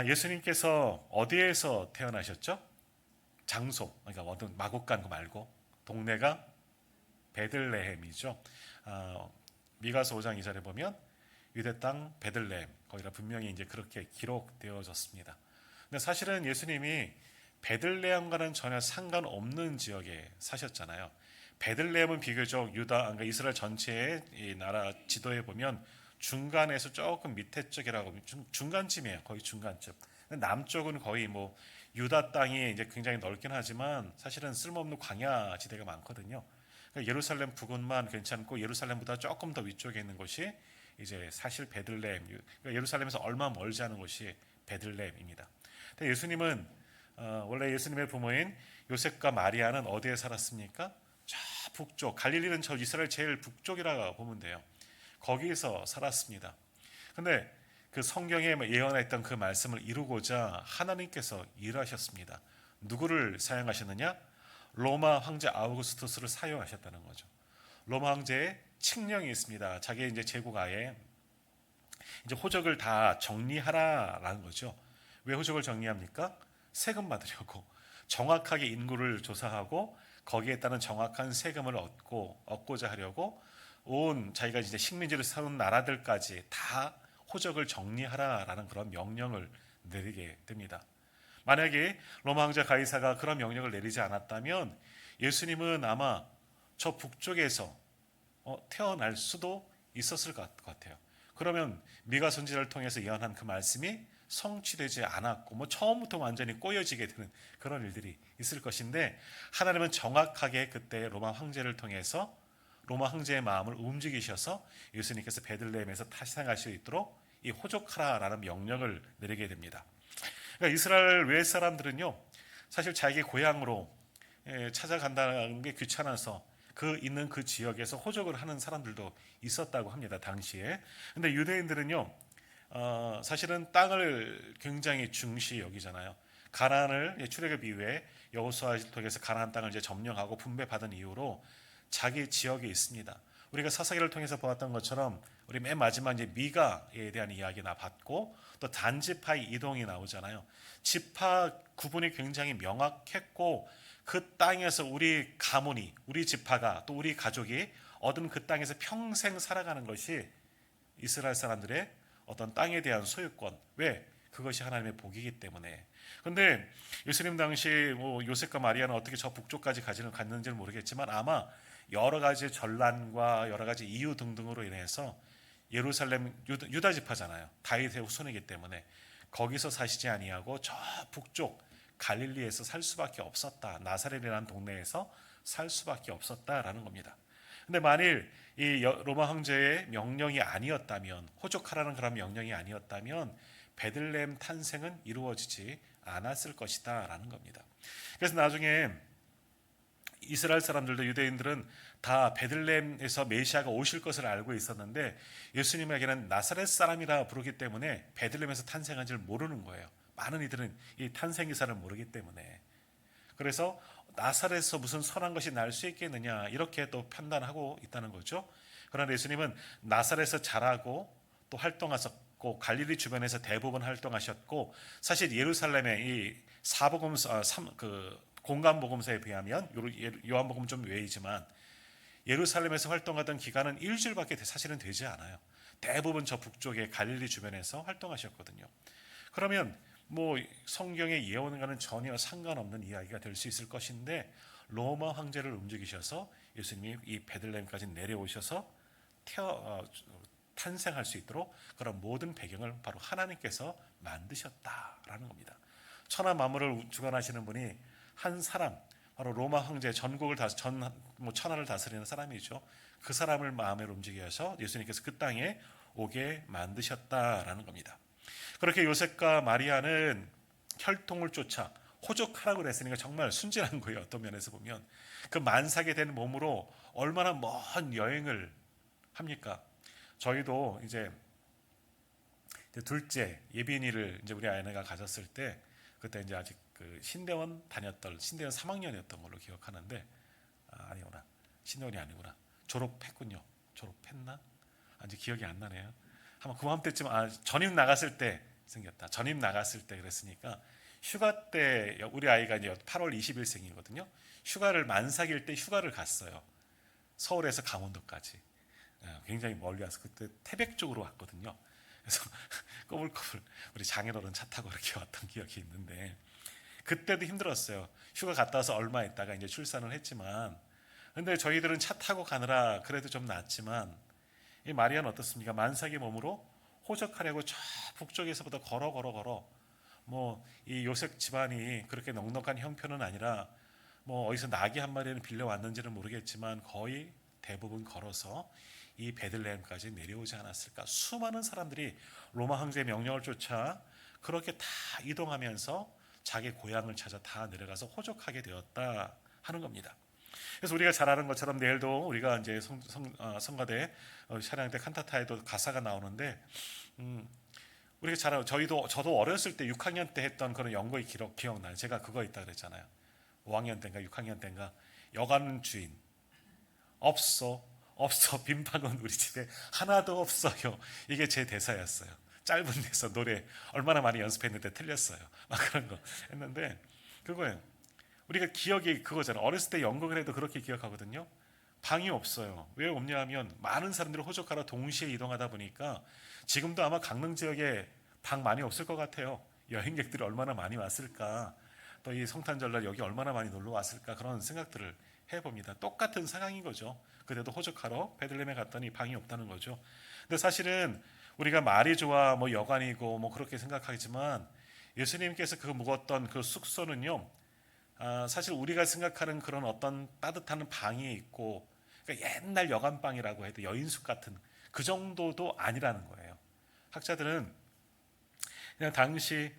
예수님께서 어디에서 태어나셨죠? 장소, 그러니까 어떤 마곡간 거 말고 동네가 베들레헴이죠. 미가서 5장 2절에 보면 유대 땅 베들레헴 거기다 분명히 이제 그렇게 기록되어졌습니다. 근데 사실은 예수님이 베들레헴과는 전혀 상관없는 지역에 사셨잖아요. 베들레헴은 비교적 유다, 그러니까 이스라엘 전체의 이 나라 지도에 보면 중간에서 조금 밑에 쪽이라고 중간쯤이에요. 거의 중간쯤. 남쪽은 거의 뭐 유다 땅이 이제 굉장히 넓긴 하지만 사실은 쓸모없는 광야 지대가 많거든요. 그러니까 예루살렘 부근만 괜찮고 예루살렘보다 조금 더 위쪽에 있는 곳이 이제 사실 베들레헴, 그러니까 예루살렘에서 얼마 멀지 않은 곳이 베들레헴입니다. 근데 예수님은 원래 예수님의 부모인 요셉과 마리아는 어디에 살았습니까? 저 북쪽, 갈릴리는 저 이스라엘 제일 북쪽이라고 보면 돼요. 거기에서 살았습니다. 근데 그 성경에 예언했던 그 말씀을 이루고자 하나님께서 일하셨습니다. 누구를 사용하셨느냐? 로마 황제 아우구스투스를 사용하셨다는 거죠. 로마 황제의 칙령이 있습니다. 자기 이제 제국하에 이제 호적을 다 정리하라라는 거죠. 왜 호적을 정리합니까? 세금 받으려고. 정확하게 인구를 조사하고 거기에 따른 정확한 세금을 얻고자 하려고 온 자기가 이제 식민지를 세운 나라들까지 다 호적을 정리하라라는 그런 명령을 내리게 됩니다. 만약에 로마 황제 가이사가 그런 명령을 내리지 않았다면 예수님은 아마 저 북쪽에서 태어날 수도 있었을 것 같아요. 그러면 미가 선지자를 통해서 예언한 그 말씀이 성취되지 않았고 뭐 처음부터 완전히 꼬여지게 되는 그런 일들이 있을 것인데 하나님은 정확하게 그때 로마 황제를 통해서 로마 황제의 마음을 움직이셔서 예수님께서 베들레헴에서 타생할 수 있도록 이 호족하라라는 명령을 내리게 됩니다. 그러니까 이스라엘 외 사람들은요, 사실 자기 고향으로 찾아간다는 게 귀찮아서 그 있는 그 지역에서 호적을 하는 사람들도 있었다고 합니다. 당시에. 근데 유대인들은요, 사실은 땅을 굉장히 중시 여기잖아요. 가나안을 출애굽 이후에 여호수아를 통해서 가나안 땅을 이제 점령하고 분배받은 이후로 자기 지역에 있습니다. 우리가 사사기를 통해서 보았던 것처럼 우리 맨 마지막 이제 미가에 대한 이야기나 봤고 또 단지파의 이동이 나오잖아요. 지파 구분이 굉장히 명확했고 그 땅에서 우리 가문이 우리 지파가 또 우리 가족이 얻은 그 땅에서 평생 살아가는 것이 이스라엘 사람들의 어떤 땅에 대한 소유권. 왜? 그것이 하나님의 복이기 때문에. 그런데 예수님 당시 뭐 요셉과 마리아는 어떻게 저 북쪽까지 갔는지는 모르겠지만 아마 여러 가지 전란과 여러 가지 이유 등등으로 인해서 예루살렘 유다 지파잖아요. 다윗의 후손이기 때문에 거기서 사시지 아니하고 저 북쪽 갈릴리에서 살 수밖에 없었다. 나사렛이라는 동네에서 살 수밖에 없었다라는 겁니다. 근데 만일 이 로마 황제의 명령이 아니었다면 호족하라는 그런 명령이 아니었다면 베들레헴 탄생은 이루어지지 않았을 것이다라는 겁니다. 그래서 나중에 이스라엘 사람들도 유대인들은 다 베들레헴에서 메시아가 오실 것을 알고 있었는데 예수님에게는 나사렛 사람이라 부르기 때문에 베들레헴에서 탄생한 줄 모르는 거예요. 많은 이들은 이 탄생 기사를 모르기 때문에. 그래서 나사렛에서 무슨 선한 것이 날 수 있겠느냐 이렇게 또 판단하고 있다는 거죠. 그러나 예수님은 나사렛에서 자라고 또 활동하셨고 갈릴리 주변에서 대부분 활동하셨고 사실 예루살렘의 이 사복음서 공간복음서에 비하면 요한복음 좀 외이지만 예루살렘에서 활동하던 기간은 일주일밖에 사실은 되지 않아요. 대부분 저 북쪽의 갈릴리 주변에서 활동하셨거든요. 그러면 뭐 성경의 예언과는 전혀 상관없는 이야기가 될 수 있을 것인데 로마 황제를 움직이셔서 예수님이 이 베들레헴까지 내려오셔서 탄생할 수 있도록 그런 모든 배경을 바로 하나님께서 만드셨다라는 겁니다. 천하 만물을 주관하시는 분이 한 사람, 바로 로마 황제 전국을 천하를 다스리는 사람이죠. 그 사람을 마음에 움직여서 예수님께서 그 땅에 오게 만드셨다라는 겁니다. 그렇게 요셉과 마리아는 혈통을 쫓아 호족하라고 그랬으니까 정말 순진한 거예요. 어떤 면에서 보면 그 만삭이 된 몸으로 얼마나 먼 여행을 합니까? 저희도 이제 둘째 예빈이를 이제 우리 아내가 가졌을 때 그때 이제 아직 그 신대원 3학년이었던 걸로 기억하는데 아니구나. 신대원이 아니구나. 졸업했군요. 졸업했나? 아직 기억이 안 나네요. 아마 그맘때쯤 전임 나갔을 때 생겼다. 전임 나갔을 때 그랬으니까 휴가 때 우리 아이가 이제 8월 20일생이거든요. 휴가를 만삭일 때 휴가를 갔어요. 서울에서 강원도까지. 굉장히 멀리 와서 그때 태백 쪽으로 왔거든요. 그래서 꼬불꼬불 우리 장인어른 차 타고 이렇게 왔던 기억이 있는데 그때도 힘들었어요. 휴가 갔다 와서 얼마 있다가 이제 출산을 했지만 근데 저희들은 차 타고 가느라 그래도 좀 낫지만 이 마리아는 어떻습니까? 만삭의 몸으로 호적하려고 저 북쪽에서부터 걸어 뭐 이 요셉 집안이 그렇게 넉넉한 형편은 아니라 뭐 어디서 나귀 한 마리는 빌려왔는지는 모르겠지만 거의 대부분 걸어서 이 베들레헴까지 내려오지 않았을까. 수많은 사람들이 로마 황제의 명령을 쫓아 그렇게 다 이동하면서 자기 고향을 찾아 다 내려가서 호적하게 되었다 하는 겁니다. 그래서 우리가 잘 아는 것처럼 내일도 우리가 이제 성가대 찬양 때 칸타타에도 가사가 나오는데 우리가 잘 저도 어렸을 때 6학년 때 했던 그런 연극의 기억나요. 제가 그거 있다 그랬잖아요. 5학년 때인가 6학년 때인가 여관 주인 없어 빈방은 우리 집에 하나도 없어요. 이게 제 대사였어요. 짧은 데서 노래 얼마나 많이 연습했는데 틀렸어요. 막 그런 거 했는데 그거예요. 우리가 기억이 그거잖아요. 어렸을 때 연극을 해도 그렇게 기억하거든요. 방이 없어요. 왜 없냐 하면 많은 사람들이 호적하러 동시에 이동하다 보니까 지금도 아마 강릉 지역에 방 많이 없을 것 같아요. 여행객들이 얼마나 많이 왔을까. 또 이 성탄절날 여기 얼마나 많이 놀러 왔을까 그런 생각들을 해봅니다. 똑같은 상황인 거죠. 그때도 호적하러 베들레헴에 갔더니 방이 없다는 거죠. 근데 사실은 우리가 말이 좋아 뭐 여관이고 뭐 그렇게 생각하지만 예수님께서 그 묵었던 그 숙소는요. 사실 우리가 생각하는 그런 어떤 따뜻한 방이 있고 그러니까 옛날 여관방이라고 해도 여인숙 같은 그 정도도 아니라는 거예요. 학자들은 그냥 당시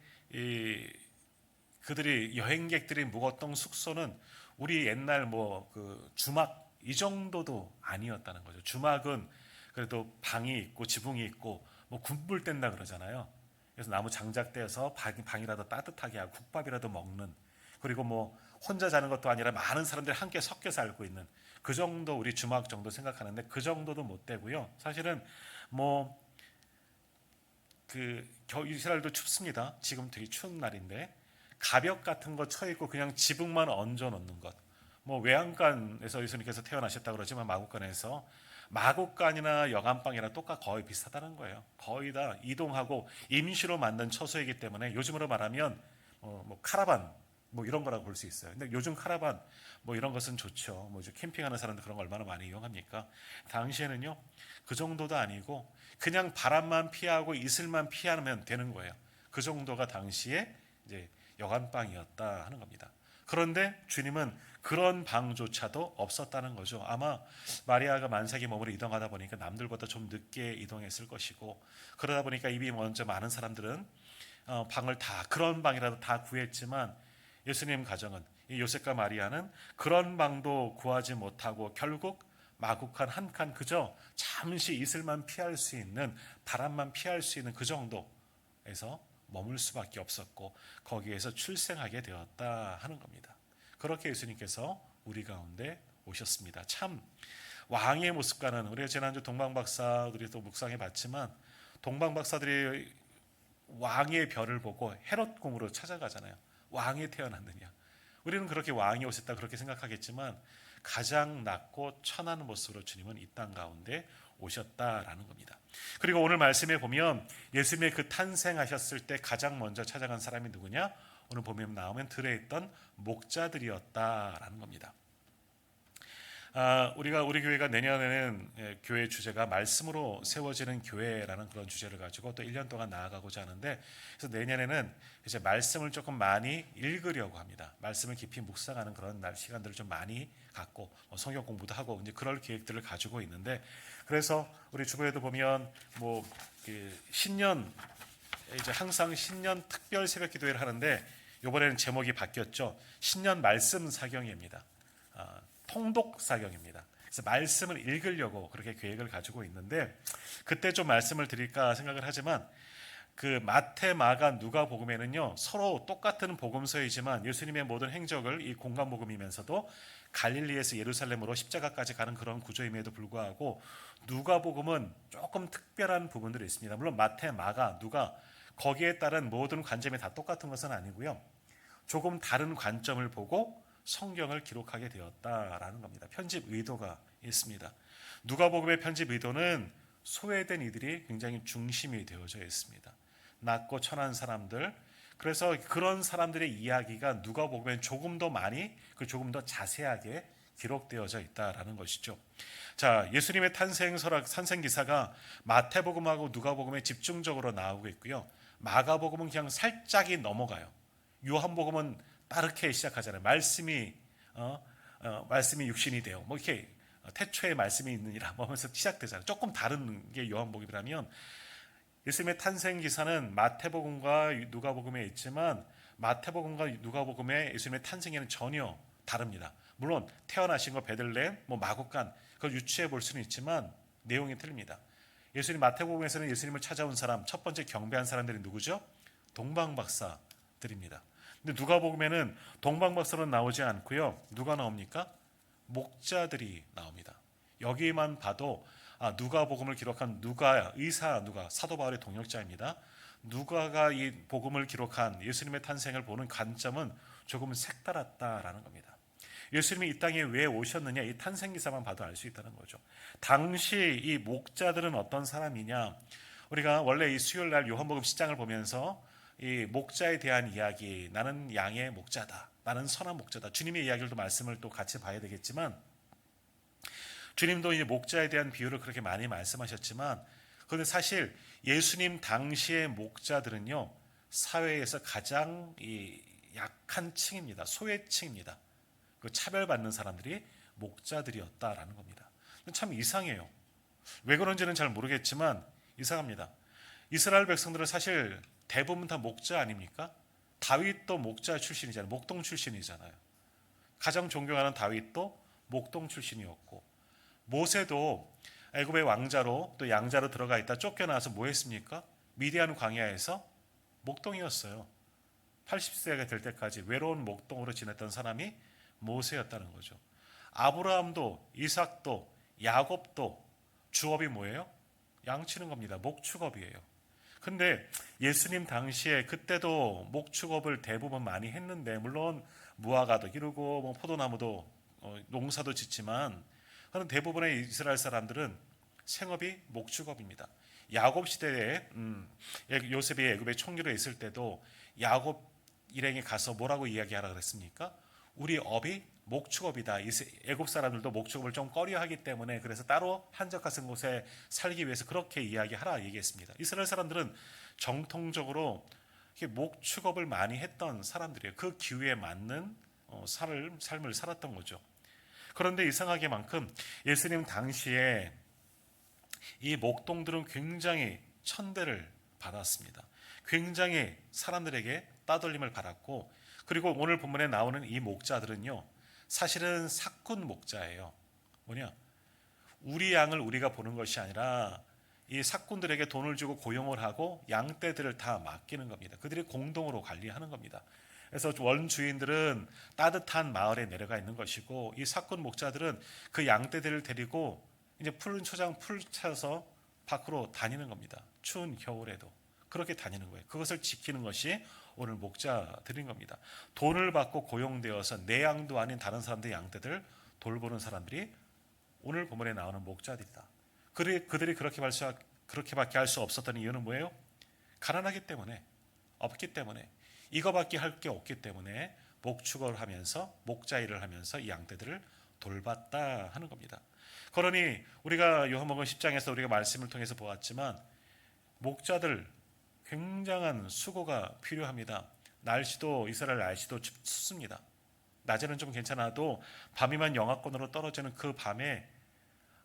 그들이 여행객들이 묵었던 숙소는 우리 옛날 뭐 그 주막 이 정도도 아니었다는 거죠. 주막은 그래도 방이 있고 지붕이 있고 뭐 군불 뗀다 그러잖아요. 그래서 나무 장작 떼어서 방이라도 따뜻하게 하고 국밥이라도 먹는 그리고 뭐 혼자 자는 것도 아니라 많은 사람들이 함께 섞여 살고 있는 그 정도 우리 주막 정도 생각하는데 그 정도도 못 되고요. 사실은 뭐 그 이스라엘도 춥습니다. 지금 되게 추운 날인데 가벽 같은 거 쳐 있고 그냥 지붕만 얹어 놓는 것. 뭐 외양간에서 예수님께서 태어나셨다고 그러지만 마국간에서 마국간이나 여간방이랑 거의 비슷하다는 거예요. 거의 다 이동하고 임시로 만든 처소이기 때문에 요즘으로 말하면 뭐 카라반 뭐 이런 거라고 볼 수 있어요. 근데 요즘 카라반 뭐 이런 것은 좋죠. 뭐 이제 캠핑하는 사람들 그런 거 얼마나 많이 이용합니까? 당시에는요 그 정도도 아니고 그냥 바람만 피하고 이슬만 피하면 되는 거예요. 그 정도가 당시에 이제 여간방이었다 하는 겁니다. 그런데 주님은 그런 방조차도 없었다는 거죠. 아마 마리아가 만삭의 몸으로 이동하다 보니까 남들보다 좀 늦게 이동했을 것이고 그러다 보니까 이미 먼저 많은 사람들은 방을 다 그런 방이라도 다 구했지만 예수님 가정은 이 요셉과 마리아는 그런 방도 구하지 못하고 결국 마국한 한 칸 그저 잠시 이슬만 피할 수 있는 바람만 피할 수 있는 그 정도에서 머물 수밖에 없었고 거기에서 출생하게 되었다 하는 겁니다. 그렇게 예수님께서 우리 가운데 오셨습니다. 참 왕의 모습과는 우리가 지난주 동방박사들이 또 묵상해 봤지만 동방박사들이 왕의 별을 보고 헤롯 궁으로 찾아가잖아요. 왕이 태어났느냐. 우리는 그렇게 왕이 오셨다 그렇게 생각하겠지만 가장 낮고 천한 모습으로 주님은 이 땅 가운데 오셨다라는 겁니다. 그리고 오늘 말씀에 보면 예수님의 그 탄생하셨을 때 가장 먼저 찾아간 사람이 누구냐? 오늘 보면 나오면 들에 있던 목자들이었다라는 겁니다. 우리 교회가 내년에는 교회 주제가 말씀으로 세워지는 교회라는 그런 주제를 가지고 또 1년 동안 나아가고자 하는데 그래서 내년에는 이제 말씀을 조금 많이 읽으려고 합니다. 말씀을 깊이 묵상하는 그런 시간들을 좀 많이 갖고 성경 공부도 하고 이제 그럴 계획들을 가지고 있는데 그래서 우리 주보에도 보면 뭐 신년 이제 항상 신년 특별 새벽 기도회를 하는데 이번에는 제목이 바뀌었죠. 신년 말씀 사경입니다. 통독 사경입니다. 그래서 말씀을 읽으려고 그렇게 계획을 가지고 있는데 그때 좀 말씀을 드릴까 생각을 하지만 그 마태, 마가, 누가복음에는요 서로 똑같은 복음서이지만 예수님의 모든 행적을 이 공간 복음이면서도 갈릴리에서 예루살렘으로 십자가까지 가는 그런 구조임에도 불구하고 누가복음은 조금 특별한 부분들이 있습니다. 물론 마태, 마가, 누가 거기에 따른 모든 관점이 다 똑같은 것은 아니고요. 조금 다른 관점을 보고 성경을 기록하게 되었다라는 겁니다. 편집 의도가 있습니다. 누가복음의 편집 의도는 소외된 이들이 굉장히 중심이 되어져 있습니다. 낮고 천한 사람들, 그래서 그런 사람들의 이야기가 누가복음엔 조금 더 많이, 조금 더 자세하게 기록되어져 있다라는 것이죠. 자, 예수님의 탄생 기사가 마태복음하고 누가복음에 집중적으로 나오고 있고요. 마가복음은 그냥 살짝이 넘어가요. 요한복음은 빠르게 시작하잖아요. 말씀이 육신이 되어 뭐 이렇게 태초에 말씀이 있느니라 뭐 하면서 시작되잖아요. 조금 다른 게 요한복음이라면 예수님의 탄생 기사는 마태복음과 누가복음에 있지만 마태복음과 누가복음의 예수님의 탄생에는 전혀 다릅니다. 물론 태어나신 거 베들레헴, 뭐 마구간 그걸 유추해 볼 수는 있지만 내용이 틀립니다. 예수님 마태복음에서는 예수님을 찾아온 사람 첫 번째 경배한 사람들이 누구죠? 동방박사들입니다. 근데 누가복음에는 동방박사는 나오지 않고요. 누가 나옵니까? 목자들이 나옵니다. 여기만 봐도 누가복음을 기록한 누가 사도 바울의 동역자입니다. 누가가 이 복음을 기록한 예수님의 탄생을 보는 관점은 조금 색달랐다라는 겁니다. 예수님이 이 땅에 왜 오셨느냐 이 탄생 기사만 봐도 알 수 있다는 거죠. 당시 이 목자들은 어떤 사람이냐? 우리가 원래 이 수요일 날 요한복음 10장을 보면서 이 목자에 대한 이야기, 나는 양의 목자다, 나는 선한 목자다. 주님의 이야기를 또 말씀을 또 같이 봐야 되겠지만 주님도 이 목자에 대한 비유를 그렇게 많이 말씀하셨지만 그런데 사실 예수님 당시의 목자들은요 사회에서 가장 이 약한 층입니다. 소외층입니다. 그 차별받는 사람들이 목자들이었다라는 겁니다. 참 이상해요. 왜 그런지는 잘 모르겠지만 이상합니다. 이스라엘 백성들은 사실 대부분 다 목자 아닙니까? 다윗도 목자 출신이잖아요. 목동 출신이잖아요. 가장 존경하는 다윗도 목동 출신이었고 모세도 애굽의 왕자로 또 양자로 들어가 있다 쫓겨나서 뭐 했습니까? 미디안 광야에서 목동이었어요. 80세가 될 때까지 외로운 목동으로 지냈던 사람이 모세였다는 거죠. 아브라함도 이삭도 야곱도 주업이 뭐예요? 양치는 겁니다. 목축업이에요. 근데 예수님 당시에 그때도 목축업을 대부분 많이 했는데 물론 무화과도 기르고 뭐 포도나무도 농사도 짓지만 대부분의 이스라엘 사람들은 생업이 목축업입니다. 야곱 시대에 요셉이 애굽의 총리로 있을 때도 야곱 일행에 가서 뭐라고 이야기하라 그랬습니까? 우리 업이 목축업이다. 애굽 사람들도 목축업을 좀 꺼려하기 때문에 그래서 따로 한적한 곳에 살기 위해서 그렇게 이야기하라 얘기했습니다. 이스라엘 사람들은 정통적으로 목축업을 많이 했던 사람들이에요. 그 기후에 맞는 삶을 살았던 거죠. 그런데 이상하게만큼 예수님 당시에 이 목동들은 굉장히 천대를 받았습니다. 굉장히 사람들에게 따돌림을 받았고 그리고 오늘 본문에 나오는 이 목자들은요 사실은 사꾼 목자예요. 뭐냐? 우리 양을 우리가 보는 것이 아니라 이 사꾼들에게 돈을 주고 고용을 하고 양떼들을 다 맡기는 겁니다. 그들이 공동으로 관리하는 겁니다. 그래서 원주인들은 따뜻한 마을에 내려가 있는 것이고 이 사꾼 목자들은 그 양떼들을 데리고 이제 푸른 초장 풀 차서 밖으로 다니는 겁니다. 추운 겨울에도 그렇게 다니는 거예요. 그것을 지키는 것이 오늘 목자들인 겁니다. 돈을 받고 고용되어서 내 양도 아닌 다른 사람들의 양떼들 돌보는 사람들이 오늘 본문에 나오는 목자들이다. 그들이 그렇게밖에 할 수 없었던 이유는 뭐예요? 가난하기 때문에, 없기 때문에, 이거밖에 할 게 없기 때문에 목축을 하면서 목자 일을 하면서 이 양떼들을 돌봤다 하는 겁니다. 그러니 우리가 요한복음 10장에서 우리가 말씀을 통해서 보았지만 목자들 굉장한 수고가 필요합니다. 이스라엘 날씨도 춥습니다. 낮에는 좀 괜찮아도 밤이면 영하권으로 떨어지는 그 밤에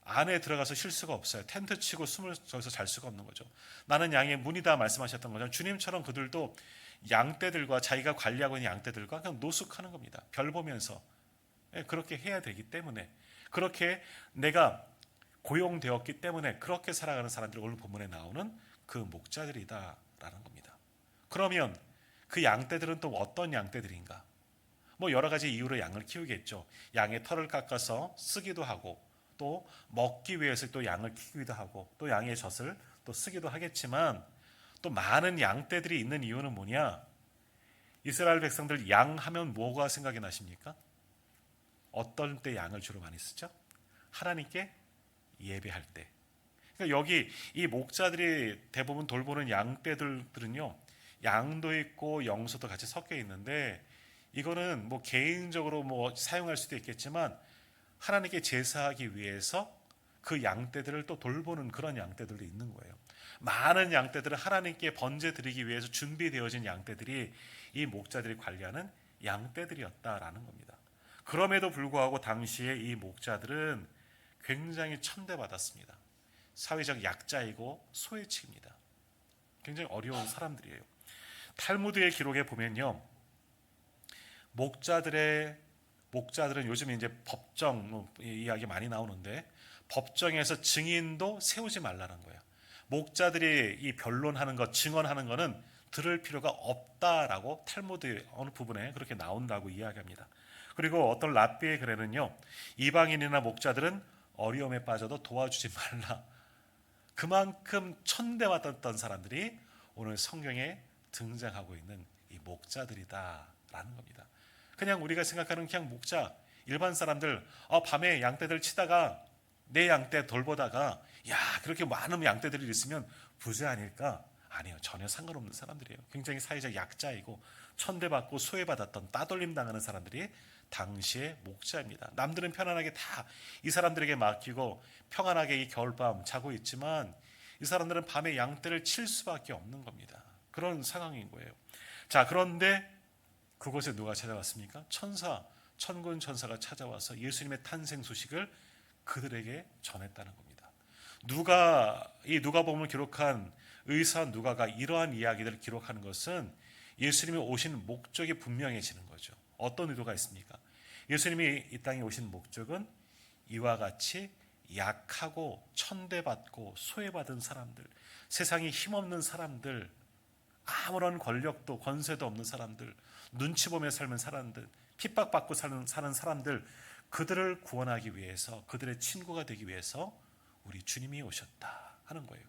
안에 들어가서 쉴 수가 없어요. 텐트 치고 숨을 저기서 잘 수가 없는 거죠. 나는 양의 문이다 말씀하셨던 거죠. 주님처럼 그들도 양떼들과 자기가 관리하고 있는 양떼들과 그냥 노숙하는 겁니다. 별 보면서 그렇게 해야 되기 때문에 그렇게 내가 고용되었기 때문에 그렇게 살아가는 사람들이 오늘 본문에 나오는 그 목자들이다라는 겁니다. 그러면 그 양떼들은 또 어떤 양떼들인가? 뭐 여러 가지 이유로 양을 키우겠죠. 양의 털을 깎아서 쓰기도 하고 또 먹기 위해서 또 양을 키우기도 하고 또 양의 젖을 또 쓰기도 하겠지만 또 많은 양떼들이 있는 이유는 뭐냐? 이스라엘 백성들 양 하면 뭐가 생각이 나십니까? 어떤 때 양을 주로 많이 쓰죠? 하나님께 예배할 때. 그러니까 여기 이 목자들이 대부분 돌보는 양떼들은요, 양도 있고 영소도 같이 섞여 있는데, 이거는 뭐 개인적으로 뭐 사용할 수도 있겠지만 하나님께 제사하기 위해서 그 양떼들을 또 돌보는 그런 양떼들도 있는 거예요. 많은 양떼들을 하나님께 번제 드리기 위해서 준비되어진 양떼들이 이 목자들이 관리하는 양떼들이었다라는 겁니다. 그럼에도 불구하고 당시에 이 목자들은 굉장히 천대받았습니다. 사회적 약자이고 소외층입니다. 굉장히 어려운 사람들이에요. 탈무드의 기록에 보면요, 목자들은 요즘 이제 법정 이야기 많이 나오는데, 법정에서 증인도 세우지 말라는 거예요. 목자들이 이 변론하는 것, 증언하는 것은 들을 필요가 없다라고 탈무드 어느 부분에 그렇게 나온다고 이야기합니다. 그리고 어떤 랍비의 글에는요, 이방인이나 목자들은 어려움에 빠져도 도와주지 말라. 그만큼 천대받았던 사람들이 오늘 성경에 등장하고 있는 이 목자들이다라는 겁니다. 그냥 우리가 생각하는 그냥 목자, 일반 사람들, 밤에 양떼들 치다가 내 양떼 돌보다가 야, 그렇게 많은 양떼들이 있으면 부자 아닐까? 아니요, 전혀 상관없는 사람들이에요. 굉장히 사회적 약자이고 천대받고 소외받았던 따돌림 당하는 사람들이 당시의 목자입니다. 남들은 편안하게 다 이 사람들에게 맡기고 평안하게 이 겨울밤 자고 있지만 이 사람들은 밤에 양떼를 칠 수밖에 없는 겁니다. 그런 상황인 거예요. 자, 그런데 그곳에 누가 찾아왔습니까? 천군 천사가 찾아와서 예수님의 탄생 소식을 그들에게 전했다는 겁니다. 누가복음을 기록한 의사 누가가 이러한 이야기들을 기록하는 것은 예수님이 오신 목적이 분명해지는 거죠. 어떤 의도가 있습니까? 예수님이 이 땅에 오신 목적은 이와 같이 약하고 천대받고 소외받은 사람들, 세상에 힘없는 사람들, 아무런 권력도 권세도 없는 사람들, 눈치 보며 살는 사람들, 핍박받고 사는 사람들, 그들을 구원하기 위해서, 그들의 친구가 되기 위해서 우리 주님이 오셨다 하는 거예요.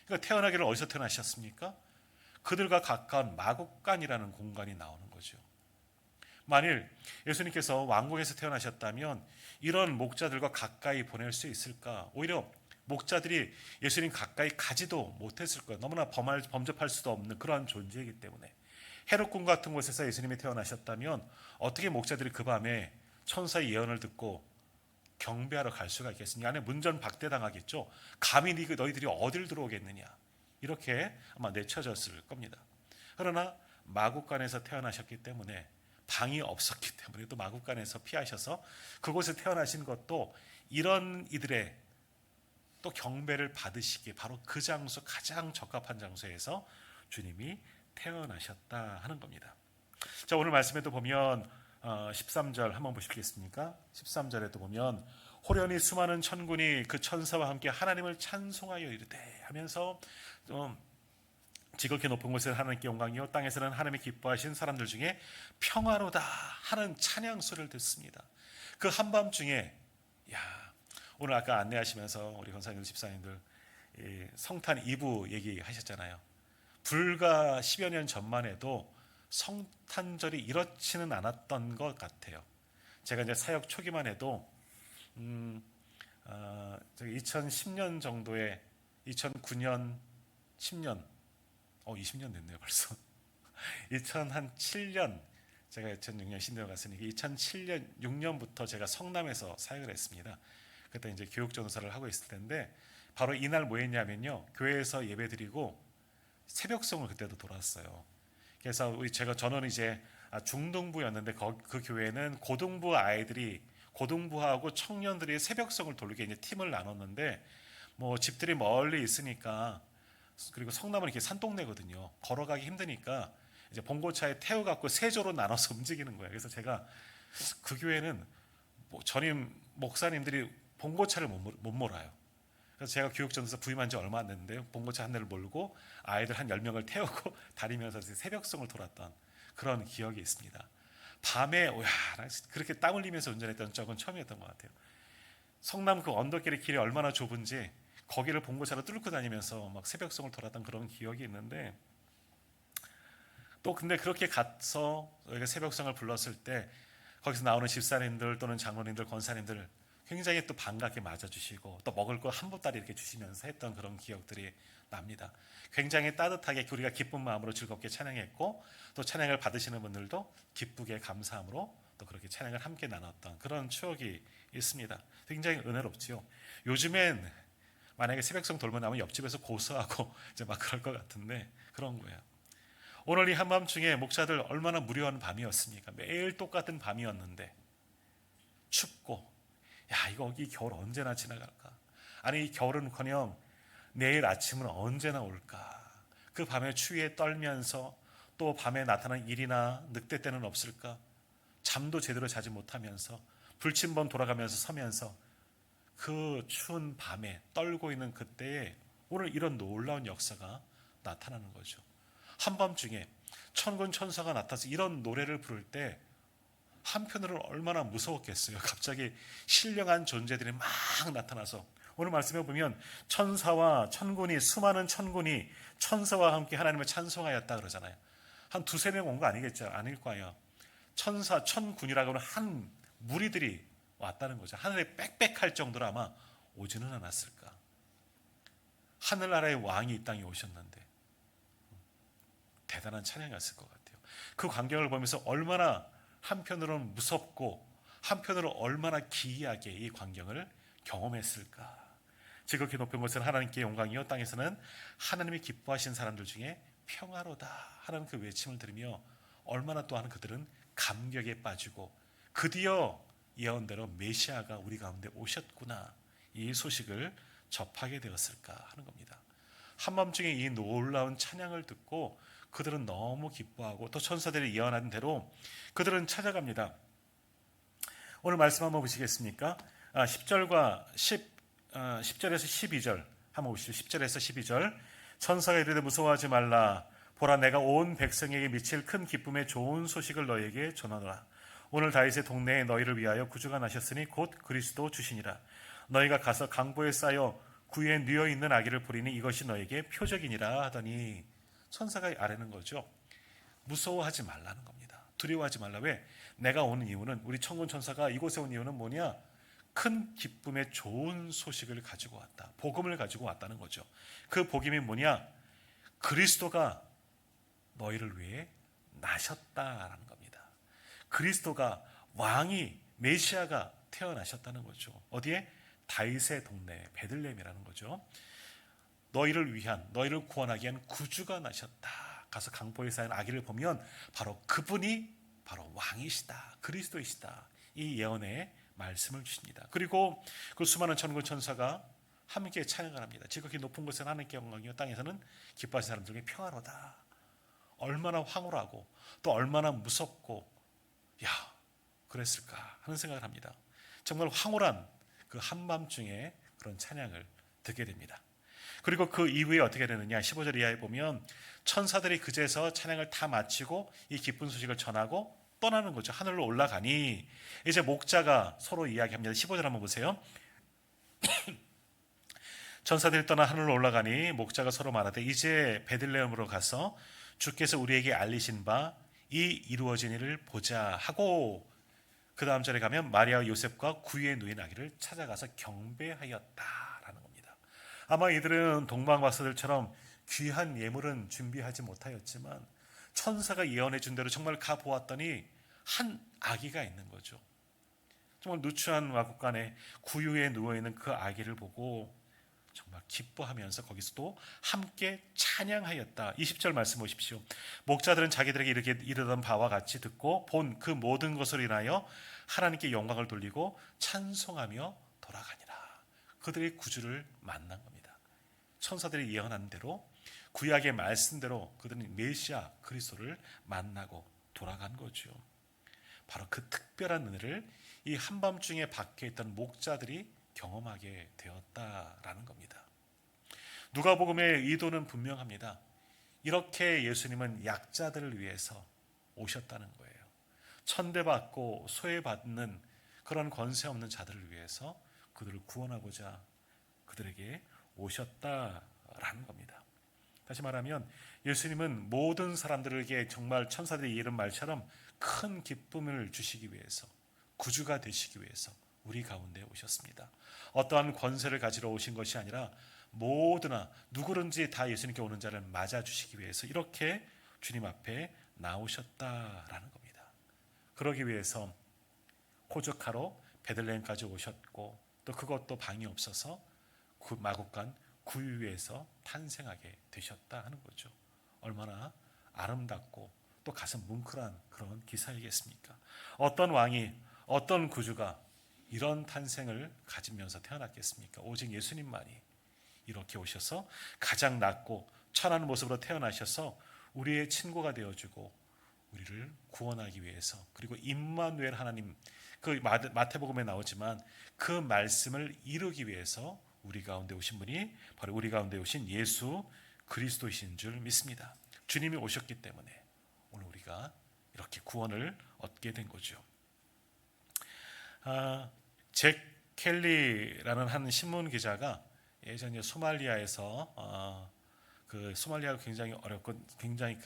그러니까 태어나기를 어디서 태어나셨습니까? 그들과 가까운 마국간이라는 공간이 나오는 거죠. 만일 예수님께서 왕국에서 태어나셨다면 이런 목자들과 가까이 보낼 수 있을까? 오히려 목자들이 예수님 가까이 가지도 못했을 거예요. 너무나 범접할 수도 없는 그러한 존재이기 때문에. 헤롯궁 같은 곳에서 예수님이 태어나셨다면 어떻게 목자들이 그 밤에 천사의 예언을 듣고 경배하러 갈 수가 있겠습니까? 안에 문전박대당하겠죠. 감히 너희들이 어딜 들어오겠느냐, 이렇게 아마 내쳐졌을 겁니다. 그러나 마국간에서 태어나셨기 때문에, 방이 없었기 때문에 또 마국간에서 피하셔서 그곳에 태어나신 것도 이런 이들의 또 경배를 받으시기에 바로 그 장소, 가장 적합한 장소에서 주님이 태어나셨다 하는 겁니다. 자, 오늘 말씀에도 보면 13절 한번 보시겠습니까? 13절에도 보면 호련히 수많은 천군이 그 천사와 함께 하나님을 찬송하여 이르되 하면서 지극히 높은 곳에는 하나님께 영광이요 땅에서는 하나님이 기뻐하신 사람들 중에 평화로다 하는 찬양 소리를 듣습니다. 그 한밤중에, 오늘 아까 안내하시면서 우리 권사님들 집사님들 성탄 이브 얘기하셨잖아요. 불과 10여 년 전만 해도 성탄절이 이렇지는 않았던 것 같아요. 제가 이제 사역 초기만 해도 2010년 정도에 2009년 10년 20년 됐네요 벌써. 2007년 제가 2006년 신대에 갔으니까 2007년 6년부터 제가 성남에서 사역을 했습니다. 그때 이제 교육전도사를 하고 있을 텐데 바로 이날 뭐 했냐면요, 교회에서 예배드리고 새벽송을 그때도 돌았어요. 그래서 저는 이제 중등부였는데 그 교회는 고등부하고 청년들이 새벽송을 돌리게 이제 팀을 나눴는데, 뭐 집들이 멀리 있으니까, 그리고 성남은 이렇게 산동네거든요. 걸어가기 힘드니까 이제 봉고차에 태워갖고 세조로 나눠서 움직이는 거예요. 그래서 제가 그 교회는 전임 목사님들이 봉고차를 못 몰아요. 그래서 제가 교육전도사 부임한 지 얼마 안 됐는데 봉고차 한 대를 몰고 아이들 한 10명을 태우고 다니면서 새벽송을 돌았던 그런 기억이 있습니다. 밤에 그렇게 땀 흘리면서 운전했던 적은 처음이었던 것 같아요. 성남 그 언덕길의 길이 얼마나 좁은지 거기를 봉고차로 뚫고 다니면서 막 새벽송을 돌았던 그런 기억이 있는데, 또 근데 그렇게 가서 저희가 새벽송을 불렀을 때 거기서 나오는 집사님들 또는 장로님들, 권사님들 굉장히 또 반갑게 맞아주시고 또 먹을 거 한 보따리 이렇게 주시면서 했던 그런 기억들이 납니다. 굉장히 따뜻하게 우리가 기쁜 마음으로 즐겁게 찬양했고, 또 찬양을 받으시는 분들도 기쁘게 감사함으로 또 그렇게 찬양을 함께 나눴던 그런 추억이 있습니다. 굉장히 은혜롭지요. 요즘엔 만약에 새벽송 돌면 나면 옆집에서 고소하고 이제 막 그럴 것 같은데 그런 거예요. 오늘 이 한밤중에 목자들 얼마나 무료한 밤이었습니까? 매일 똑같은 밤이었는데 춥고, 야, 이 겨울 언제나 지나갈까? 아니, 이 겨울은커녕 내일 아침은 언제나 올까? 그 밤에 추위에 떨면서 또 밤에 나타난 일이나 늑대 때는 없을까? 잠도 제대로 자지 못하면서 불침번 돌아가면서 서면서 그 추운 밤에 떨고 있는 그때에 오늘 이런 놀라운 역사가 나타나는 거죠. 한밤중에 천군 천사가 나타나서 이런 노래를 부를 때 한편으로는 얼마나 무서웠겠어요. 갑자기 신령한 존재들이 막 나타나서, 오늘 말씀해 보면 천사와 천군이, 수많은 천군이 천사와 함께 하나님을 찬송하였다 그러잖아요. 한 두세 명 온 거 아니겠죠? 아닐 거예요. 천사, 천군이라고 하는 한 무리들이 왔다는 거죠. 하늘에 빽빽할 정도로 아마 오지는 않았을까. 하늘나라의 왕이 이 땅에 오셨는데 대단한 찬양이었을 것 같아요. 그 광경을 보면서 얼마나 한편으로는 무섭고 한편으로 얼마나 기이하게 이 광경을 경험했을까. 지극히 높은 곳은 하나님께 영광이요 땅에서는 하나님이 기뻐하신 사람들 중에 평화로다 하는 그 외침을 들으며 얼마나 또한 그들은 감격에 빠지고 드디어 예언대로 메시아가 우리 가운데 오셨구나, 이 소식을 접하게 되었을까 하는 겁니다. 한밤중에 이 놀라운 찬양을 듣고 그들은 너무 기뻐하고 또 천사들이 예언한 대로 그들은 찾아갑니다. 오늘 말씀 한번 보시겠습니까? 10절과 10절에서 12절 한번 보시죠. 10절에서 12절. 천사가 이르되 무서워하지 말라. 보라, 내가 온 백성에게 미칠 큰 기쁨의 좋은 소식을 너에게 전하노라. 오늘 다윗의 동네에 너희를 위하여 구주가 나셨으니 곧 그리스도 주시니라. 너희가 가서 강보에 쌓여 구유에 누워 있는 아기를 보리니 이것이 너에게 표적이니라 하더니, 천사가 아뢰는 거죠. 무서워하지 말라는 겁니다. 두려워하지 말라. 왜? 내가 오는 이유는, 우리 천군 천사가 이곳에 온 이유는 뭐냐? 큰 기쁨의 좋은 소식을 가지고 왔다. 복음을 가지고 왔다는 거죠. 그 복음이 뭐냐? 그리스도가 너희를 위해 나셨다라는 겁니다. 그리스도가, 왕이, 메시아가 태어나셨다는 거죠. 어디에? 다윗의 동네 베들레헴이라는 거죠. 너희를 위한, 너희를 구원하기 위한 구주가 나셨다. 가서 강보에 쌓인 아기를 보면 바로 그분이 바로 왕이시다, 그리스도이시다, 이 예언의 말씀을 주십니다. 그리고 그 수많은 천군 천사가 함께 찬양을 합니다. 지극히 높은 곳에는 하나님께 영광이요 땅에서는 기뻐하시는 사람 중에 평화로다. 얼마나 황홀하고 또 얼마나 무섭고, 야, 그랬을까 하는 생각을 합니다. 정말 황홀한 그 한밤중에 그런 찬양을 듣게 됩니다. 그리고 그 이후에 어떻게 되느냐, 15절 이하에 보면 천사들이 그제서 찬양을 다 마치고 이 기쁜 소식을 전하고 떠나는 거죠. 하늘로 올라가니 이제 목자가 서로 이야기합니다. 15절 한번 보세요. 천사들이 떠나 하늘로 올라가니 목자가 서로 말하되 이제 베들레헴으로 가서 주께서 우리에게 알리신 바 이 이루어진 일을 보자 하고, 그 다음 절에 가면 마리아와 요셉과 구유에 누인 아기를 찾아가서 경배하였다라는 겁니다. 아마 이들은 동방박사들처럼 귀한 예물은 준비하지 못하였지만 천사가 예언해 준 대로 정말 가보았더니 한 아기가 있는 거죠. 정말 누추한 와국간에 구유에 누워있는 그 아기를 보고 정말 기뻐하면서 거기서도 함께 찬양하였다. 20절 말씀 보십시오. 목자들은 자기들에게 이르던 바와 같이 듣고 본 그 모든 것을 인하여 하나님께 영광을 돌리고 찬송하며 돌아가니라. 그들의 구주를 만난 겁니다. 천사들이 예언한 대로, 구약의 말씀대로 그들은 메시아 그리스도를 만나고 돌아간 거죠. 바로 그 특별한 은혜를 이 한밤중에 박혀 있던 목자들이 경험하게 되었다라는 겁니다. 누가복음의 의도는 분명합니다. 이렇게 예수님은 약자들을 위해서 오셨다는 거예요. 천대받고 소외받는 그런 권세 없는 자들을 위해서 그들을 구원하고자 그들에게 오셨다라는 겁니다. 다시 말하면 예수님은 모든 사람들에게 정말 천사들이 이른 말처럼 큰 기쁨을 주시기 위해서, 구주가 되시기 위해서 우리 가운데 오셨습니다. 어떠한 권세를 가지러 오신 것이 아니라 모두나 누구든지 다 예수님께 오는 자를 맞아주시기 위해서 이렇게 주님 앞에 나오셨다라는 겁니다. 그러기 위해서 호적하러 베들레헴까지 오셨고, 또 그것도 방이 없어서 마국간 구유에서 탄생하게 되셨다 하는 거죠. 얼마나 아름답고 또 가슴 뭉클한 그런 기사이겠습니까? 어떤 왕이, 어떤 구주가 이런 탄생을 가지면서 태어났겠습니까? 오직 예수님만이 이렇게 오셔서 가장 낮고 천한 모습으로 태어나셔서 우리의 친구가 되어주고 우리를 구원하기 위해서, 그리고 임마누엘 하나님, 그 마태복음에 나오지만 그 말씀을 이루기 위해서 우리 가운데 오신 분이 바로 우리 가운데 오신 예수 그리스도이신 줄 믿습니다. 주님이 오셨기 때문에 오늘 우리가 이렇게 구원을 얻게 된 거죠. 잭 켈리라는 한 신문 기자가 예전에 소말리아에서 그 소말리아가 굉장히 어렵고 굉장히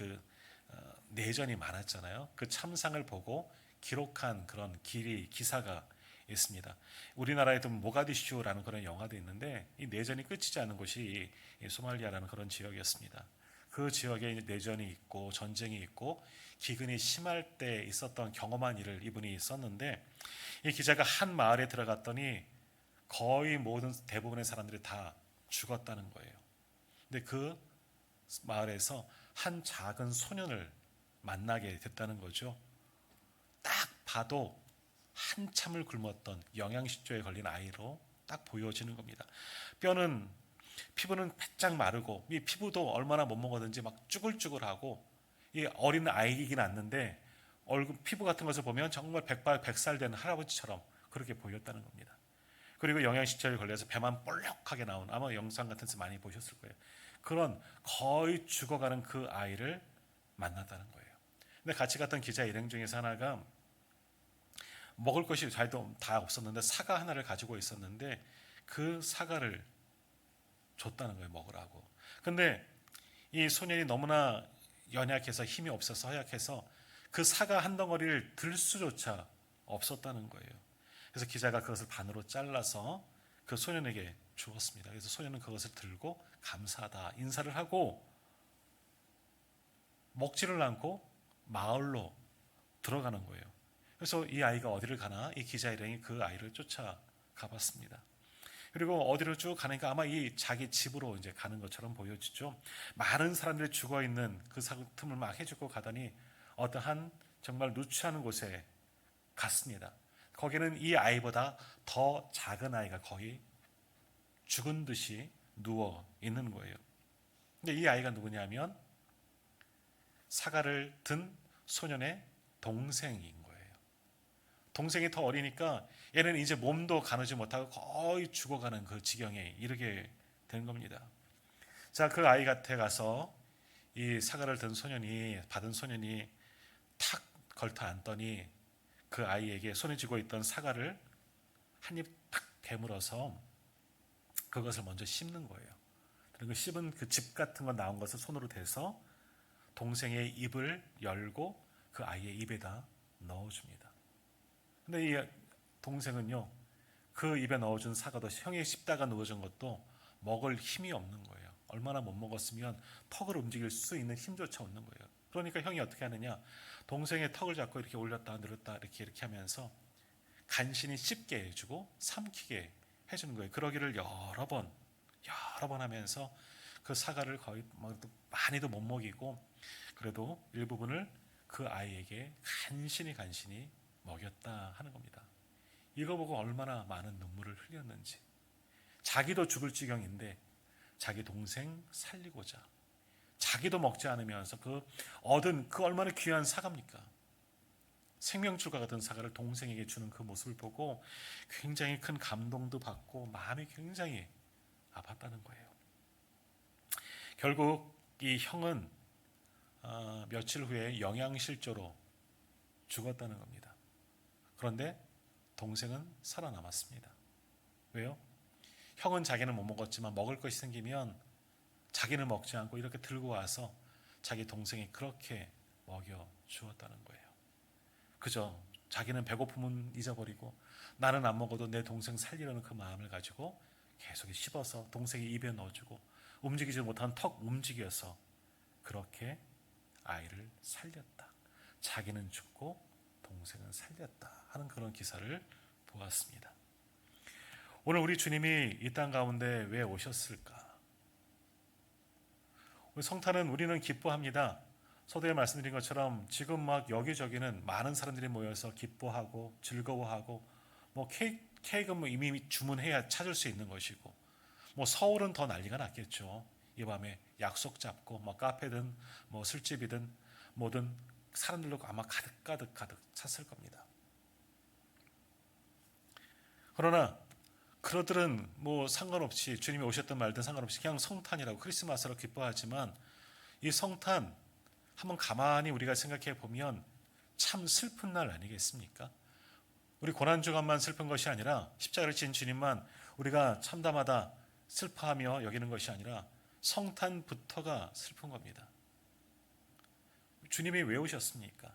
내전이 많았잖아요. 그 참상을 보고 기록한 그런 기사가 있습니다. 우리나라에도 모가디슈라는 그런 영화도 있는데 이 내전이 끝이지 않은 곳이 이 소말리아라는 그런 지역이었습니다. 그 지역에 내전이 있고 전쟁이 있고 기근이 심할 때 있었던 경험한 일을 이분이 썼는데, 이 기자가 한 마을에 들어갔더니 거의 대부분의 사람들이 다 죽었다는 거예요. 근데 그 마을에서 한 작은 소년을 만나게 됐다는 거죠. 딱 봐도 한참을 굶었던 영양실조에 걸린 아이로 딱 보여지는 겁니다. 피부는 바짝 마르고, 이 피부도 얼마나 못 먹었는지 막 쭈글쭈글하고, 이 어린 아이이긴 않는데 얼굴 피부 같은 것을 보면 정말 백살 된 할아버지처럼 그렇게 보였다는 겁니다. 그리고 영양실조에 걸려서 배만 볼록하게 나온, 아마 영상 같은 데서 많이 보셨을 거예요. 그런 거의 죽어가는 그 아이를 만났다는 거예요. 근데 같이 갔던 기자 일행 중에서 하나가 먹을 것이 다 없었는데 사과 하나를 가지고 있었는데 그 사과를 줬다는 거예요, 먹으라고. 근데 이 소년이 너무나 연약해서 힘이 없어서 허약해서 그 사과 한 덩어리를 들 수조차 없었다는 거예요. 그래서 기자가 그것을 반으로 잘라서 그 소년에게 주었습니다. 그래서 소년은 그것을 들고 감사하다 인사를 하고 먹지를 않고 마을로 들어가는 거예요. 그래서 이 아이가 어디를 가나 이 기자 일행이 그 아이를 쫓아가 봤습니다. 그리고 어디로 쭉 가니까 아마 이 자기 집으로 이제 가는 것처럼 보여지죠. 많은 사람들이 죽어 있는 그 틈을 막 해주고 가더니 어떠한 정말 누추한 곳에 갔습니다. 거기는 이 아이보다 더 작은 아이가 거의 죽은 듯이 누워 있는 거예요. 근데 이 아이가 누구냐면 사과를 든 소년의 동생인 거예요. 동생이 더 어리니까 얘는 이제 몸도 가누지 못하고 거의 죽어가는 그 지경에 이르게 된 겁니다. 자, 그 아이 곁에 가서 이 사과를 받은 소년이 탁 걸터 앉더니 그 아이에게 손에 쥐고 있던 사과를 한 입 탁 베물어서 그것을 먼저 씹는 거예요. 그리고 씹은 그 즙 같은 거 나온 것을 손으로 대서 동생의 입을 열고 그 아이의 입에다 넣어줍니다. 근데 이 동생은요, 그 입에 넣어준 사과도 형이 씹다가 넣어준 것도 먹을 힘이 없는 거예요. 얼마나 못 먹었으면 턱을 움직일 수 있는 힘조차 없는 거예요. 그러니까 형이 어떻게 하느냐, 동생의 턱을 잡고 이렇게 올렸다 내렸다 이렇게 하면서 간신히 씹게 해주고 삼키게 해주는 거예요. 그러기를 여러 번 하면서 그 사과를 거의 많이도 못 먹이고 그래도 일부분을 그 아이에게 간신히 먹였다 하는 겁니다. 이거 보고 얼마나 많은 눈물을 흘렸는지. 자기도 죽을 지경인데 자기 동생 살리고자 자기도 먹지 않으면서 얻은 그 얼마나 귀한 사과입니까? 생명줄과 같은 사과를 동생에게 주는 그 모습을 보고 굉장히 큰 감동도 받고 마음이 굉장히 아팠다는 거예요. 결국 이 형은 며칠 후에 영양실조로 죽었다는 겁니다. 그런데 동생은 살아남았습니다. 왜요? 형은 자기는 못 먹었지만 먹을 것이 생기면 자기는 먹지 않고 이렇게 들고 와서 자기 동생이 그렇게 먹여 주었다는 거예요. 그저 자기는 배고픔은 잊어버리고 나는 안 먹어도 내 동생 살리려는 그 마음을 가지고 계속 씹어서 동생이 입에 넣어주고 움직이지 못한 턱 움직여서 그렇게 아이를 살렸다. 자기는 죽고 동생은 살렸다 하는 그런 기사를 보았습니다. 오늘 우리 주님이 이 땅 가운데 왜 오셨을까? 우리 성탄은 우리는 기뻐합니다. 서두에 말씀드린 것처럼 지금 막 여기저기는 많은 사람들이 모여서 기뻐하고 즐거워하고 뭐 케이크는 뭐 이미 주문해야 찾을 수 있는 것이고 뭐 서울은 더 난리가 났겠죠. 이 밤에 약속 잡고 뭐 카페든 뭐 술집이든 뭐든 사람들로 아마 가득 찼을 겁니다. 그러나 그러들은 뭐 상관없이 주님이 오셨든 말든 상관없이 그냥 성탄이라고 크리스마스로 기뻐하지만 이 성탄 한번 가만히 우리가 생각해 보면 참 슬픈 날 아니겠습니까? 우리 고난주간만 슬픈 것이 아니라 십자가를 진 주님만 우리가 참담하다 슬퍼하며 여기는 것이 아니라 성탄부터가 슬픈 겁니다. 주님이 왜 오셨습니까?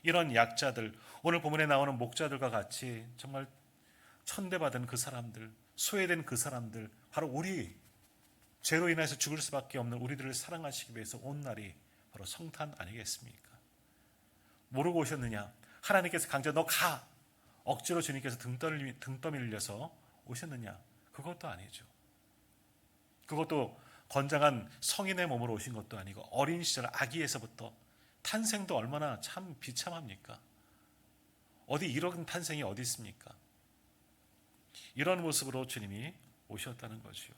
이런 약자들, 오늘 본문에 나오는 목자들과 같이 정말 천대받은 그 사람들, 소외된 그 사람들, 바로 우리 죄로 인해서 죽을 수밖에 없는 우리들을 사랑하시기 위해서 온 날이 바로 성탄 아니겠습니까? 모르고 오셨느냐? 하나님께서 강제 너 가! 억지로 주님께서 등 떠밀려서 오셨느냐? 그것도 아니죠. 그것도 건장한 성인의 몸으로 오신 것도 아니고 어린 시절 아기에서부터 탄생도 얼마나 참 비참합니까? 어디 이런 탄생이 어디 있습니까? 이런 모습으로 주님이 오셨다는 거지요.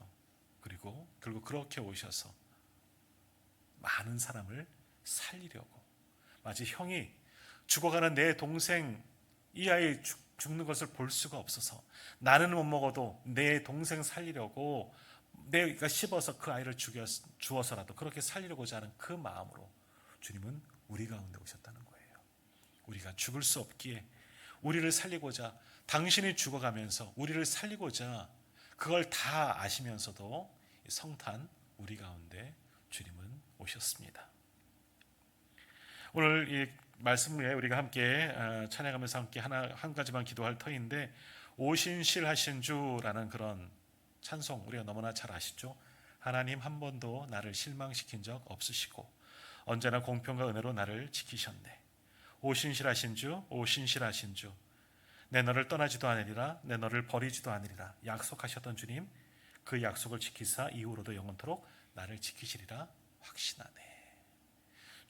그리고 결국 그렇게 오셔서 많은 사람을 살리려고 마치 형이 죽어가는 내 동생 이 아이 죽는 것을 볼 수가 없어서 나는 못 먹어도 내 동생 살리려고 내가 씹어서 그 아이를 주어서라도 그렇게 살리려고자 하는 그 마음으로 주님은 우리 가운데 오셨다는 거예요. 우리가 죽을 수 없기에 우리를 살리고자 당신이 죽어가면서 우리를 살리고자 그걸 다 아시면서도 성탄 우리 가운데 주님은 오셨습니다. 오늘 이 말씀에 우리가 함께 찬양하면서 함께 한 가지만 기도할 터인데 오신실하신 주라는 그런 찬송 우리가 너무나 잘 아시죠? 하나님 한 번도 나를 실망시킨 적 없으시고 언제나 공평과 은혜로 나를 지키셨네. 오신실하신 주, 오신실하신 주. 내 너를 떠나지도 않으리라, 내 너를 버리지도 않으리라 약속하셨던 주님, 그 약속을 지키사 이후로도 영원토록 나를 지키시리라 확신하네.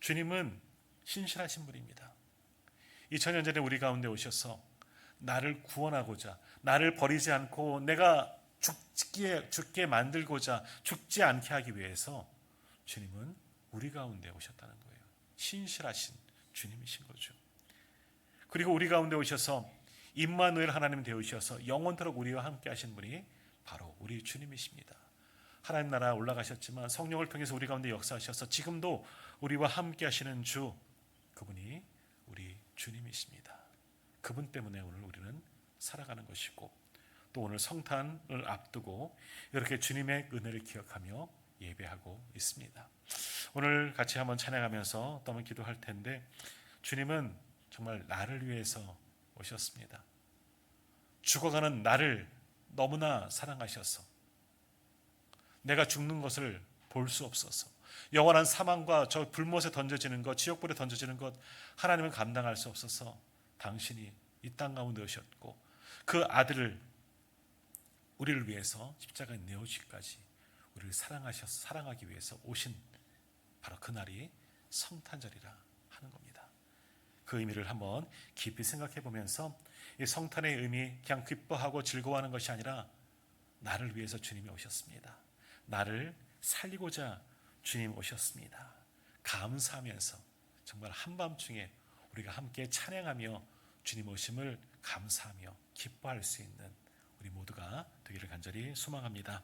주님은 신실하신 분입니다. 2000년 전에 우리 가운데 오셔서 나를 구원하고자 나를 버리지 않고 내가 죽게 만들고자 죽지 않게 하기 위해서 주님은 우리 가운데 오셨다는 거예요. 신실하신 주님이신 거죠. 그리고 우리 가운데 오셔서 임마누엘 하나님 되우셔서 영원토록 우리와 함께 하신 분이 바로 우리 주님이십니다. 하나님 나라 올라가셨지만 성령을 통해서 우리 가운데 역사하셔서 지금도 우리와 함께 하시는 주, 그분이 우리 주님이십니다. 그분 때문에 오늘 우리는 살아가는 것이고 또 오늘 성탄을 앞두고 이렇게 주님의 은혜를 기억하며 예배하고 있습니다. 오늘 같이 한번 찬양하면서 또 한번 기도할 텐데 주님은 정말 나를 위해서 오셨습니다. 죽어가는 나를 너무나 사랑하셔서 내가 죽는 것을 볼 수 없어서 영원한 사망과 저 불못에 던져지는 것, 지옥불에 던져지는 것 하나님은 감당할 수 없어서 당신이 이 땅 가운데 오셨고 그 아들을 우리를 위해서 십자가에 내어주기까지 우리를 사랑하기 위해서 오신 바로 그날이 성탄절이라 하는 겁니다. 그 의미를 한번 깊이 생각해 보면서 이 성탄의 의미 그냥 기뻐하고 즐거워하는 것이 아니라 나를 위해서 주님이 오셨습니다. 나를 살리고자 주님 오셨습니다. 감사하면서 정말 한밤중에 우리가 함께 찬양하며 주님 오심을 감사하며 기뻐할 수 있는 우리 모두가 되기를 간절히 소망합니다.